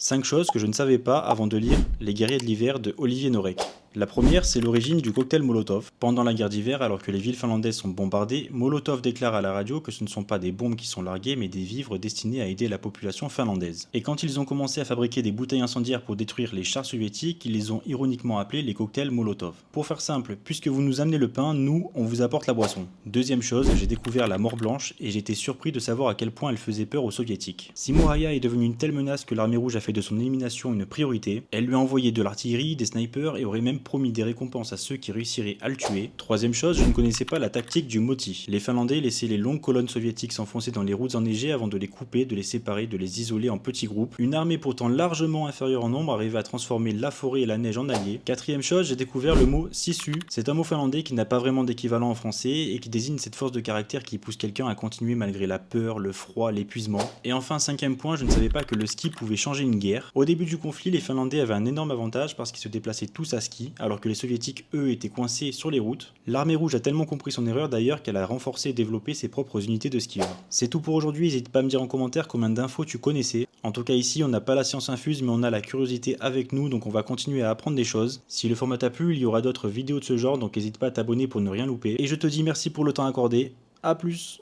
5 choses que je ne savais pas avant de lire Les guerriers de l'hiver de Olivier Norek. La première, c'est l'origine du cocktail Molotov. Pendant la guerre d'hiver, alors que les villes finlandaises sont bombardées, Molotov déclare à la radio que ce ne sont pas des bombes qui sont larguées, mais des vivres destinés à aider la population finlandaise. Et quand ils ont commencé à fabriquer des bouteilles incendiaires pour détruire les chars soviétiques, ils les ont ironiquement appelés les cocktails Molotov. Pour faire simple, puisque vous nous amenez le pain, nous, on vous apporte la boisson. Deuxième chose, j'ai découvert la mort blanche et j'étais surpris de savoir à quel point elle faisait peur aux soviétiques. Si Moraïa est devenue une telle menace que l'armée rouge a fait de son élimination une priorité, elle lui a envoyé de l'artillerie, des snipers et aurait même promis des récompenses à ceux qui réussiraient à le tuer. Troisième chose, je ne connaissais pas la tactique du moti. Les Finlandais laissaient les longues colonnes soviétiques s'enfoncer dans les routes enneigées avant de les couper, de les séparer, de les isoler en petits groupes. Une armée pourtant largement inférieure en nombre arrivait à transformer la forêt et la neige en alliés. Quatrième chose, j'ai découvert le mot sisu. C'est un mot finlandais qui n'a pas vraiment d'équivalent en français et qui désigne cette force de caractère qui pousse quelqu'un à continuer malgré la peur, le froid, l'épuisement. Et enfin, cinquième point, je ne savais pas que le ski pouvait changer une guerre. Au début du conflit, les Finlandais avaient un énorme avantage parce qu'ils se déplaçaient tous à ski, alors que les Soviétiques, eux, étaient coincés sur les routes. L'armée rouge a tellement compris son erreur d'ailleurs qu'elle a renforcé et développé ses propres unités de skieurs. C'est tout pour aujourd'hui, n'hésite pas à me dire en commentaire combien d'infos tu connaissais. En tout cas ici, on n'a pas la science infuse, mais on a la curiosité avec nous, donc on va continuer à apprendre des choses. Si le format t'a plu, il y aura d'autres vidéos de ce genre, donc n'hésite pas à t'abonner pour ne rien louper. Et je te dis merci pour le temps accordé, à plus.